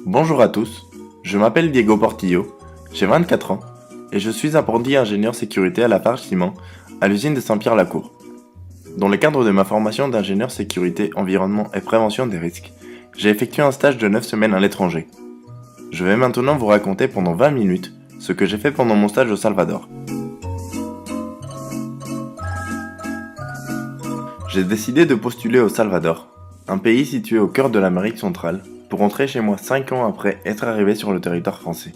Bonjour à tous, je m'appelle Diego Portillo, j'ai 24 ans et je suis apprenti ingénieur sécurité à la Farge Ciment à l'usine de Saint-Pierre-la-Cour. Dans le cadre de ma formation d'ingénieur sécurité, environnement et prévention des risques, j'ai effectué un stage de 9 semaines à l'étranger. Je vais maintenant vous raconter pendant 20 minutes ce que j'ai fait pendant mon stage au Salvador. J'ai décidé de postuler au Salvador, un pays situé au cœur de l'Amérique centrale, pour rentrer chez moi 5 ans après être arrivé sur le territoire français.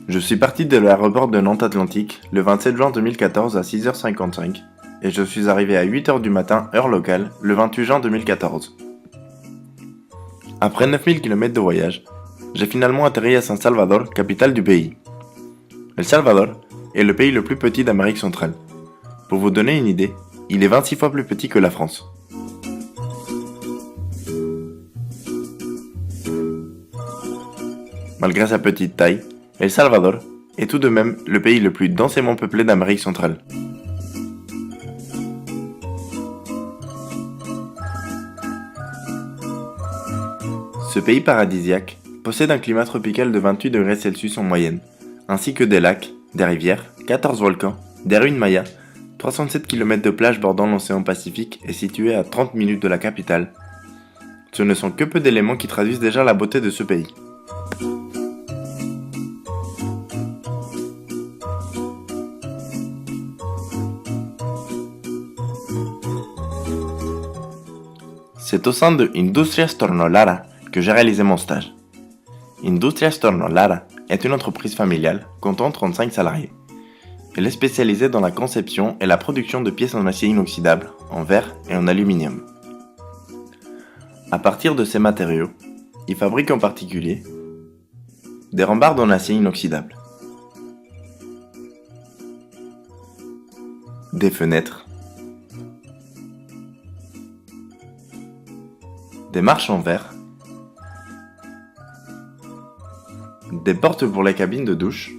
Je suis parti de l'aéroport de Nantes Atlantique le 27 juin 2014 à 6h55 et je suis arrivé à 8h du matin heure locale le 28 juin 2014. Après 9000 km de voyage, j'ai finalement atterri à San Salvador, capitale du pays. El Salvador est le pays le plus petit d'Amérique centrale. Pour vous donner une idée, il est 26 fois plus petit que la France. Malgré sa petite taille, El Salvador est tout de même le pays le plus densément peuplé d'Amérique centrale. Ce pays paradisiaque possède un climat tropical de 28 degrés Celsius en moyenne, ainsi que des lacs, des rivières, 14 volcans, des ruines mayas, 307 km de plage bordant l'océan Pacifique et situé à 30 minutes de la capitale. Ce ne sont que peu d'éléments qui traduisent déjà la beauté de ce pays. C'est au sein de Industrias Tornolara que j'ai réalisé mon stage. Industrias Tornolara est une entreprise familiale comptant 35 salariés. Elle est spécialisée dans la conception et la production de pièces en acier inoxydable, en verre et en aluminium. À partir de ces matériaux, ils fabriquent en particulier des rambardes en acier inoxydable, des fenêtres, des marches en verre, des portes pour les cabines de douche,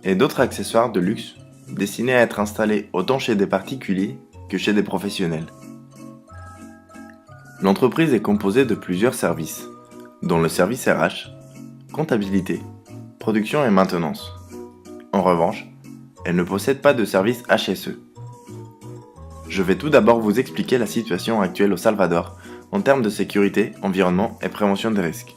et d'autres accessoires de luxe destinés à être installés autant chez des particuliers que chez des professionnels. L'entreprise est composée de plusieurs services, dont le service RH, comptabilité, production et maintenance. En revanche, elle ne possède pas de service HSE. Je vais tout d'abord vous expliquer la situation actuelle au Salvador en termes de sécurité, environnement et prévention des risques.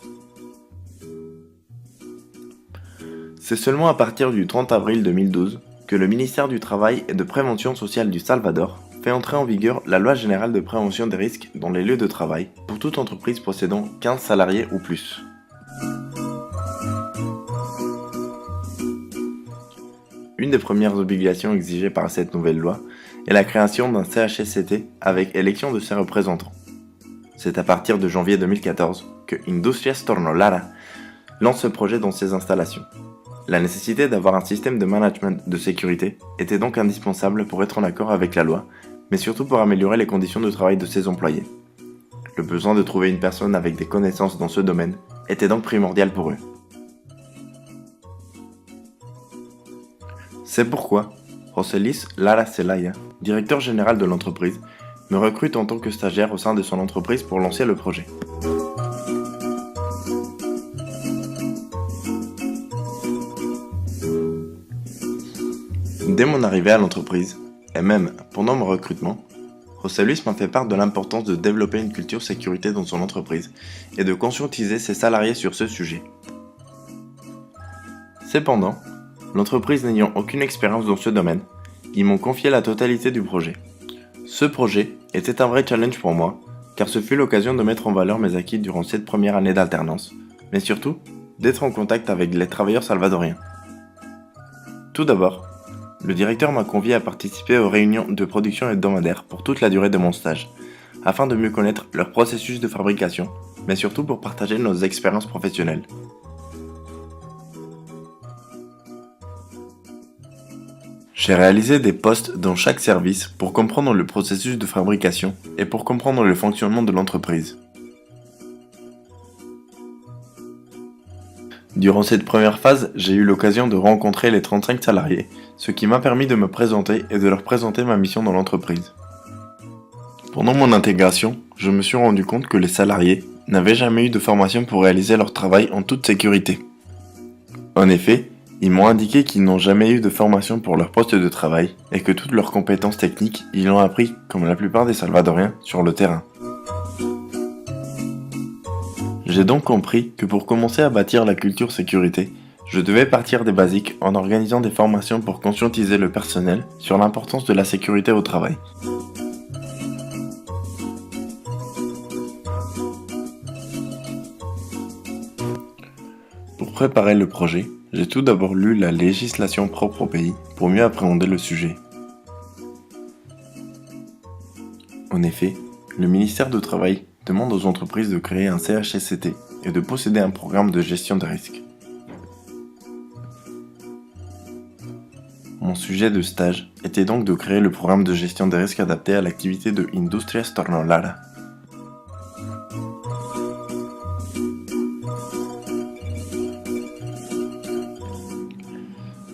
C'est seulement à partir du 30 avril 2012 que le ministère du Travail et de Prévention sociale du Salvador fait entrer en vigueur la loi générale de prévention des risques dans les lieux de travail pour toute entreprise possédant 15 salariés ou plus. Une des premières obligations exigées par cette nouvelle loi est la création d'un CHSCT avec élection de ses représentants. C'est à partir de janvier 2014 que Industrias Tornolara lance ce projet dans ses installations. La nécessité d'avoir un système de management de sécurité était donc indispensable pour être en accord avec la loi, mais surtout pour améliorer les conditions de travail de ses employés. Le besoin de trouver une personne avec des connaissances dans ce domaine était donc primordial pour eux. C'est pourquoi Joselis Lara Celaya, directeur général de l'entreprise, me recrute en tant que stagiaire au sein de son entreprise pour lancer le projet. Dès mon arrivée à l'entreprise, et même pendant mon recrutement, Joselis m'a fait part de l'importance de développer une culture sécurité dans son entreprise et de conscientiser ses salariés sur ce sujet. Cependant, l'entreprise n'ayant aucune expérience dans ce domaine, ils m'ont confié la totalité du projet. Ce projet était un vrai challenge pour moi, car ce fut l'occasion de mettre en valeur mes acquis durant cette première année d'alternance, mais surtout d'être en contact avec les travailleurs salvadoriens. Tout d'abord, le directeur m'a convié à participer aux réunions de production hebdomadaires pour toute la durée de mon stage, afin de mieux connaître leur processus de fabrication, mais surtout pour partager nos expériences professionnelles. J'ai réalisé des posts dans chaque service pour comprendre le processus de fabrication et pour comprendre le fonctionnement de l'entreprise. Durant cette première phase, j'ai eu l'occasion de rencontrer les 35 salariés, ce qui m'a permis de me présenter et de leur présenter ma mission dans l'entreprise. Pendant mon intégration, je me suis rendu compte que les salariés n'avaient jamais eu de formation pour réaliser leur travail en toute sécurité. En effet, ils m'ont indiqué qu'ils n'ont jamais eu de formation pour leur poste de travail et que toutes leurs compétences techniques, ils l'ont appris, comme la plupart des Salvadoriens, sur le terrain. J'ai donc compris que pour commencer à bâtir la culture sécurité, je devais partir des basiques en organisant des formations pour conscientiser le personnel sur l'importance de la sécurité au travail. Pour préparer le projet, j'ai tout d'abord lu la législation propre au pays pour mieux appréhender le sujet. En effet, le ministère du Travail demande aux entreprises de créer un CHSCT et de posséder un programme de gestion des risques. Mon sujet de stage était donc de créer le programme de gestion des risques adapté à l'activité de Industrias Tornolara.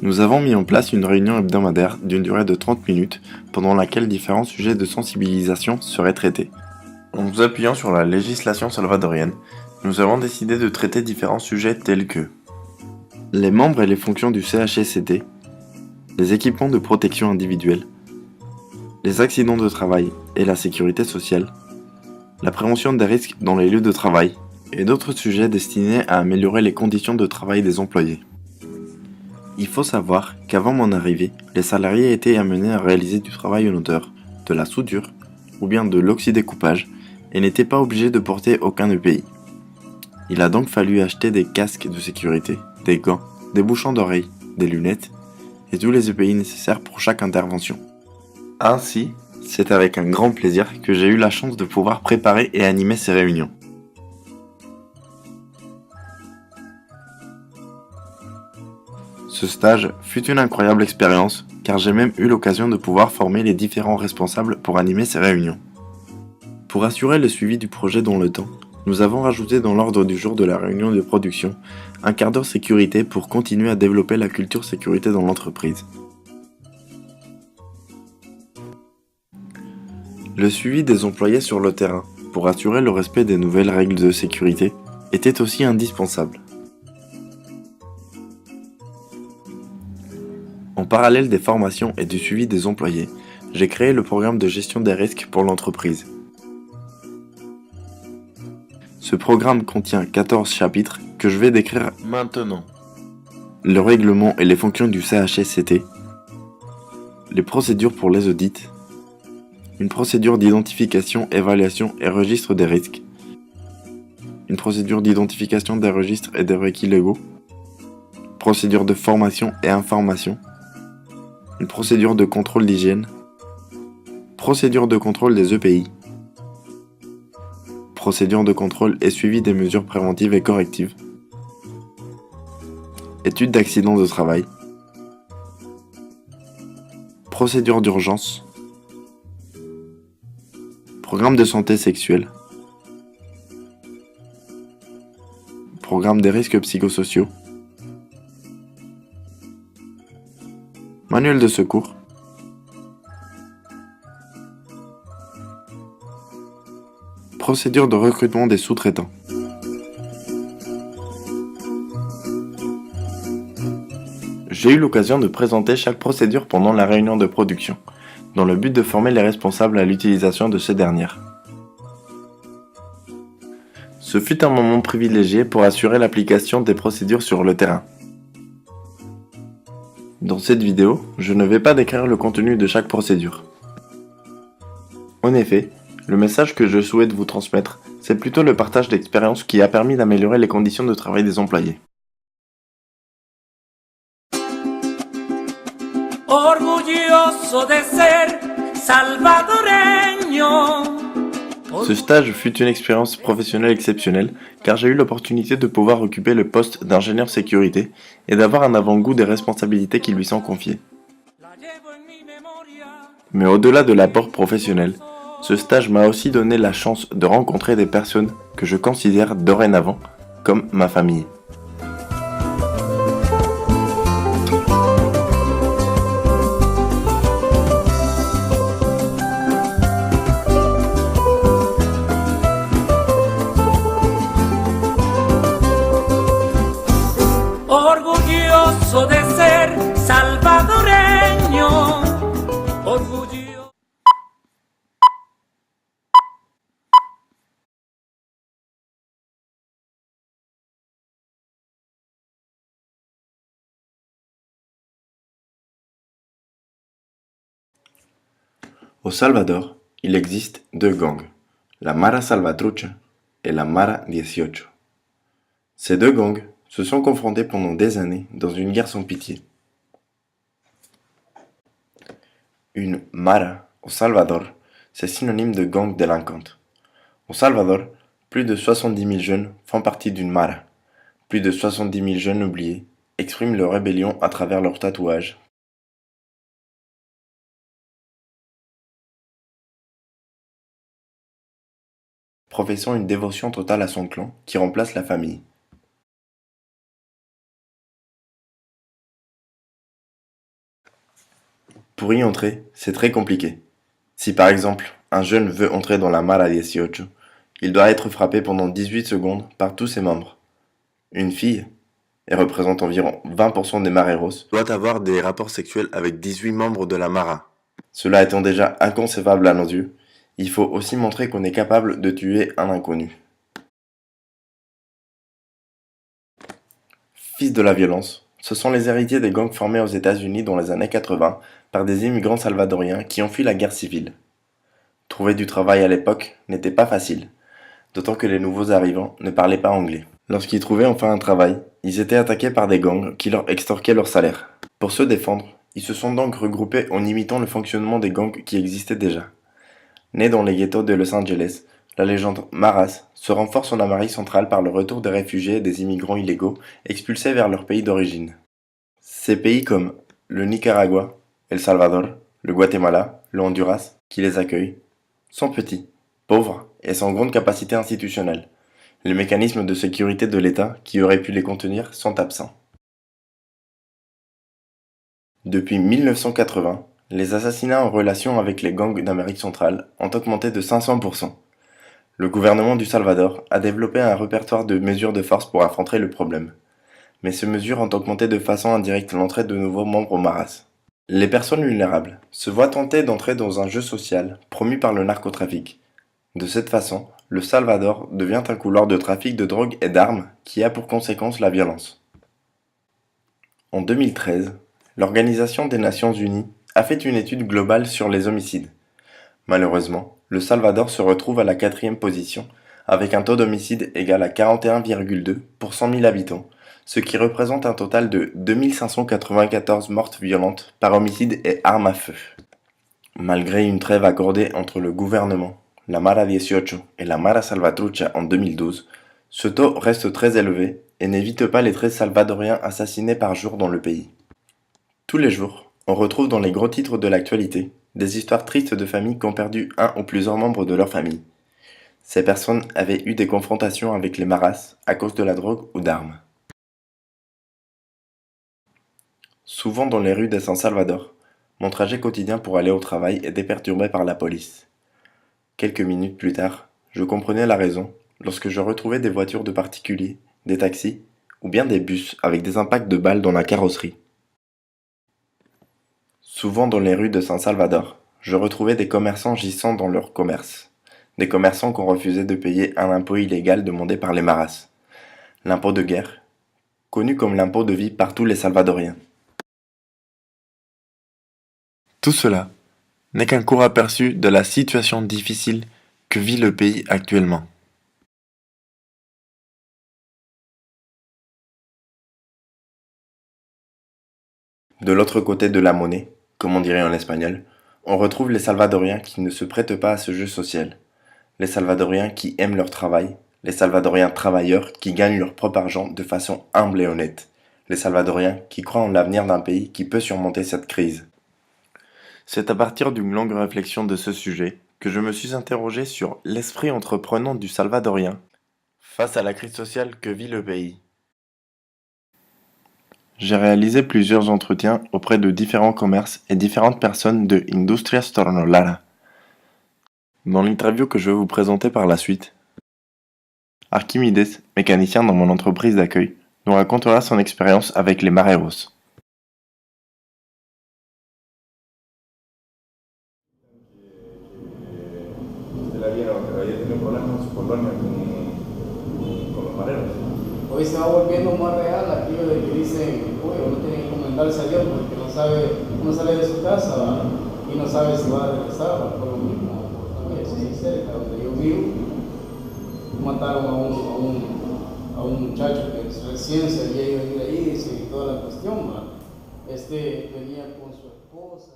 Nous avons mis en place une réunion hebdomadaire d'une durée de 30 minutes pendant laquelle différents sujets de sensibilisation seraient traités. En nous appuyant sur la législation salvadorienne, nous avons décidé de traiter différents sujets tels que les membres et les fonctions du CHSCT, les équipements de protection individuelle, les accidents de travail et la sécurité sociale, la prévention des risques dans les lieux de travail et d'autres sujets destinés à améliorer les conditions de travail des employés. Il faut savoir qu'avant mon arrivée, les salariés étaient amenés à réaliser du travail en hauteur, de la soudure ou bien de l'oxydécoupage et n'étaient pas obligés de porter aucun EPI. Il a donc fallu acheter des casques de sécurité, des gants, des bouchons d'oreilles, des lunettes et tous les EPI nécessaires pour chaque intervention. Ainsi, c'est avec un grand plaisir que j'ai eu la chance de pouvoir préparer et animer ces réunions. Ce stage fut une incroyable expérience car j'ai même eu l'occasion de pouvoir former les différents responsables pour animer ces réunions. Pour assurer le suivi du projet dans le temps, nous avons rajouté dans l'ordre du jour de la réunion de production un quart d'heure sécurité pour continuer à développer la culture sécurité dans l'entreprise. Le suivi des employés sur le terrain pour assurer le respect des nouvelles règles de sécurité était aussi indispensable. En parallèle des formations et du suivi des employés, j'ai créé le programme de gestion des risques pour l'entreprise. Ce programme contient 14 chapitres que je vais décrire maintenant. Le règlement et les fonctions du CHSCT, les procédures pour les audits, une procédure d'identification, évaluation et registre des risques, une procédure d'identification des registres et des requis légaux, procédure de formation et information, une procédure de contrôle d'hygiène, procédure de contrôle des EPI, procédure de contrôle et suivi des mesures préventives et correctives, étude d'accidents de travail, procédure d'urgence, programme de santé sexuelle, programme des risques psychosociaux, manuel de secours, procédure de recrutement des sous-traitants. J'ai eu l'occasion de présenter chaque procédure pendant la réunion de production, dans le but de former les responsables à l'utilisation de ces dernières. Ce fut un moment privilégié pour assurer l'application des procédures sur le terrain. Dans cette vidéo, je ne vais pas décrire le contenu de chaque procédure. En effet, le message que je souhaite vous transmettre, c'est plutôt le partage d'expériences qui a permis d'améliorer les conditions de travail des employés. Orgulloso de ser salvadoreño. Ce stage fut une expérience professionnelle exceptionnelle car j'ai eu l'opportunité de pouvoir occuper le poste d'ingénieur sécurité et d'avoir un avant-goût des responsabilités qui lui sont confiées. Mais au-delà de l'apport professionnel, ce stage m'a aussi donné la chance de rencontrer des personnes que je considère dorénavant comme ma famille. Au Salvador, il existe deux gangs, la Mara Salvatrucha et la Mara 18. Ces deux gangs se sont confrontés pendant des années dans une guerre sans pitié. Une Mara au Salvador, c'est synonyme de gang délinquante. Au Salvador, plus de 70 000 jeunes font partie d'une Mara. Plus de 70 000 jeunes oubliés expriment leur rébellion à travers leurs tatouages, professant une dévotion totale à son clan qui remplace la famille. Pour y entrer, c'est très compliqué. Si par exemple, un jeune veut entrer dans la Mara 18, il doit être frappé pendant 18 secondes par tous ses membres. Une fille, et représente environ 20% des mareros, doit avoir des rapports sexuels avec 18 membres de la Mara. Cela étant déjà inconcevable à nos yeux, il faut aussi montrer qu'on est capable de tuer un inconnu. Fils de la violence, ce sont les héritiers des gangs formés aux États-Unis dans les années 80 par des immigrants salvadoriens qui ont fui la guerre civile. Trouver du travail à l'époque n'était pas facile, d'autant que les nouveaux arrivants ne parlaient pas anglais. Lorsqu'ils trouvaient enfin un travail, ils étaient attaqués par des gangs qui leur extorquaient leur salaire. Pour se défendre, ils se sont donc regroupés en imitant le fonctionnement des gangs qui existaient déjà. Née dans les ghettos de Los Angeles, la légende Maras se renforce en Amérique centrale par le retour des réfugiés et des immigrants illégaux expulsés vers leur pays d'origine. Ces pays comme le Nicaragua, El Salvador, le Guatemala, le Honduras, qui les accueillent, sont petits, pauvres et sans grande capacité institutionnelle. Les mécanismes de sécurité de l'État qui auraient pu les contenir sont absents. Depuis 1980, les assassinats en relation avec les gangs d'Amérique centrale ont augmenté de 500%. Le gouvernement du Salvador a développé un répertoire de mesures de force pour affronter le problème. Mais ces mesures ont augmenté de façon indirecte l'entrée de nouveaux membres aux Maras. Les personnes vulnérables se voient tentées d'entrer dans un jeu social promu par le narcotrafic. De cette façon, le Salvador devient un couloir de trafic de drogue et d'armes qui a pour conséquence la violence. En 2013, l'Organisation des Nations Unies a fait une étude globale sur les homicides. Malheureusement, le Salvador se retrouve à la 4e position avec un taux d'homicide égal à 41,2 pour 100 000 habitants, ce qui représente un total de 2594 mortes violentes par homicide et armes à feu. Malgré une trêve accordée entre le gouvernement, la Mara 18 et la Mara Salvatrucha en 2012, ce taux reste très élevé et n'évite pas les 13 Salvadoriens assassinés par jour dans le pays. Tous les jours, on retrouve dans les gros titres de l'actualité des histoires tristes de familles qui ont perdu un ou plusieurs membres de leur famille. Ces personnes avaient eu des confrontations avec les Maras à cause de la drogue ou d'armes. Souvent dans les rues de San Salvador, mon trajet quotidien pour aller au travail était perturbé par la police. Quelques minutes plus tard, je comprenais la raison lorsque je retrouvais des voitures de particuliers, des taxis ou bien des bus avec des impacts de balles dans la carrosserie. Souvent dans les rues de San Salvador, je retrouvais des commerçants gissant dans leur commerce. Des commerçants qu'on refusait de payer un impôt illégal demandé par les Maras. L'impôt de guerre, connu comme l'impôt de vie par tous les Salvadoriens. Tout cela n'est qu'un court aperçu de la situation difficile que vit le pays actuellement. De l'autre côté de la monnaie, comme on dirait en espagnol, on retrouve les Salvadoriens qui ne se prêtent pas à ce jeu social. Les Salvadoriens qui aiment leur travail, les Salvadoriens travailleurs qui gagnent leur propre argent de façon humble et honnête. Les Salvadoriens qui croient en l'avenir d'un pays qui peut surmonter cette crise. C'est à partir d'une longue réflexion de ce sujet que je me suis interrogé sur l'esprit entreprenant du Salvadorien face à la crise sociale que vit le pays. J'ai réalisé plusieurs entretiens auprès de différents commerces et différentes personnes de Industrias Tornolara. Dans l'interview que je vais vous présenter par la suite, Archimedes, mécanicien dans mon entreprise d'accueil, nous racontera son expérience avec les mareros. Hoy se va volviendo más real aquello de que dicen, uy, uno tiene que encomendarse a Dios porque no sabe, uno sale de su casa, ¿va? y no sabe si va a regresar por lo mismo, porque sí, cerca donde yo vivo, mataron a un muchacho que recién se había ido a ir ahí y toda la cuestión, ¿verdad? Venía con su esposa.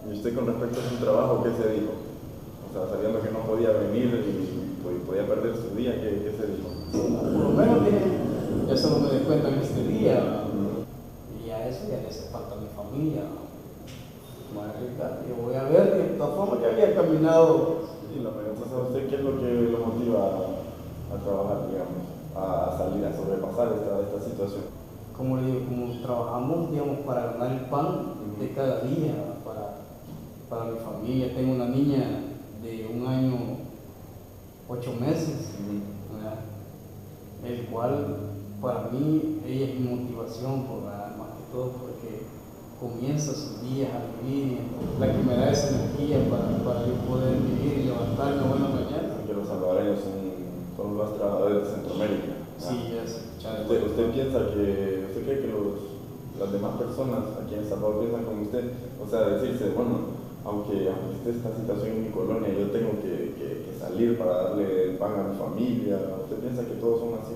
¿Y usted con respecto a su trabajo qué se dijo? O sea, sabiendo que no podía venir y podía perder su día, ¿qué se dijo? Por lo menos ya solo me di cuenta en este día. Y a eso ya le hace falta a mi familia. Yo voy a ver, de todas formas que había caminado. Sí, entonces, ¿a usted qué es lo que lo motiva a trabajar, digamos, a salir, a sobrepasar esta situación? Como le digo, como trabajamos, digamos, para ganar el pan de cada día, para mi familia. Tengo una niña de 1 año, 8 meses, ¿verdad? El cual, para mí, ella es mi motivación, ¿verdad? Más que todo porque comienza sus días a vivir, la que me da esa energía para yo poder vivir y levantarme buena mañana. Que los salvadoreños son los trabajadores de Centroamérica. Sí, ya se escucha. ¿Usted cree que las demás personas aquí en El Salvador piensan como usted? O sea, decirse, bueno, aunque esté esta situación en mi colonia, yo tengo que salir para darle pan a mi familia. ¿Usted piensa que todos son así?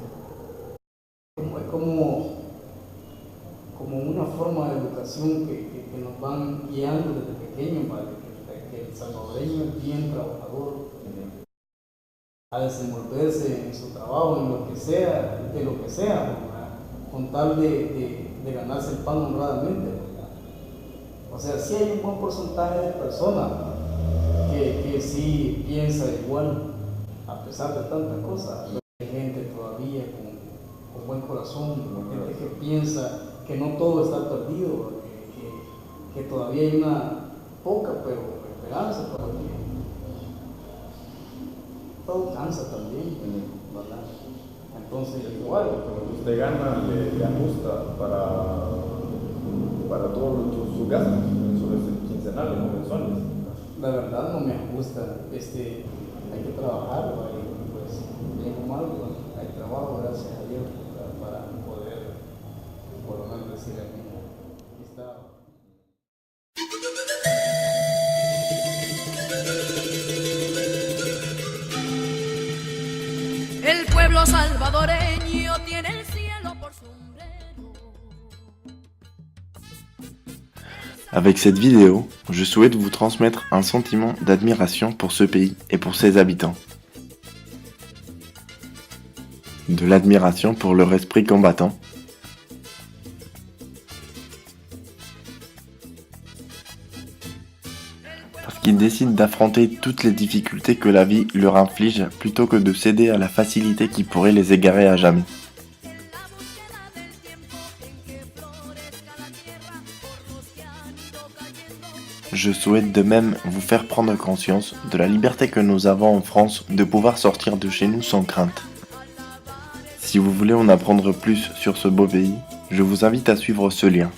Es como una forma de educación que nos van guiando desde pequeños, que el salvadoreño es bien trabajador, a desenvolverse en su trabajo, en lo que sea, de lo que sea, ¿verdad? Con tal de ganarse el pan honradamente, ¿verdad? O sea, sí hay un buen porcentaje de personas que sí piensa igual, a pesar de tantas cosas. Hay gente todavía con buen corazón, gente que piensa que no todo está perdido, que todavía hay una poca pero esperanza todavía. Todo cansa también, ¿verdad? Entonces igual. Cuando usted gana, le ajusta para todos sus gastos, sus quincenales o mensuales. La verdad no me ajusta, hay que trabajar, ¿verdad? Y pues bien o mal, pues, hay trabajo, gracias a Dios, para poder por lo menos decir a mí, aquí está. El pueblo salvadoreño tiene el cielo por sombrero. Avec cette vidéo, je souhaite vous transmettre un sentiment d'admiration pour ce pays et pour ses habitants. De l'admiration pour leur esprit combattant. Parce qu'ils décident d'affronter toutes les difficultés que la vie leur inflige plutôt que de céder à la facilité qui pourrait les égarer à jamais. Je souhaite de même vous faire prendre conscience de la liberté que nous avons en France de pouvoir sortir de chez nous sans crainte. Si vous voulez en apprendre plus sur ce beau pays, je vous invite à suivre ce lien.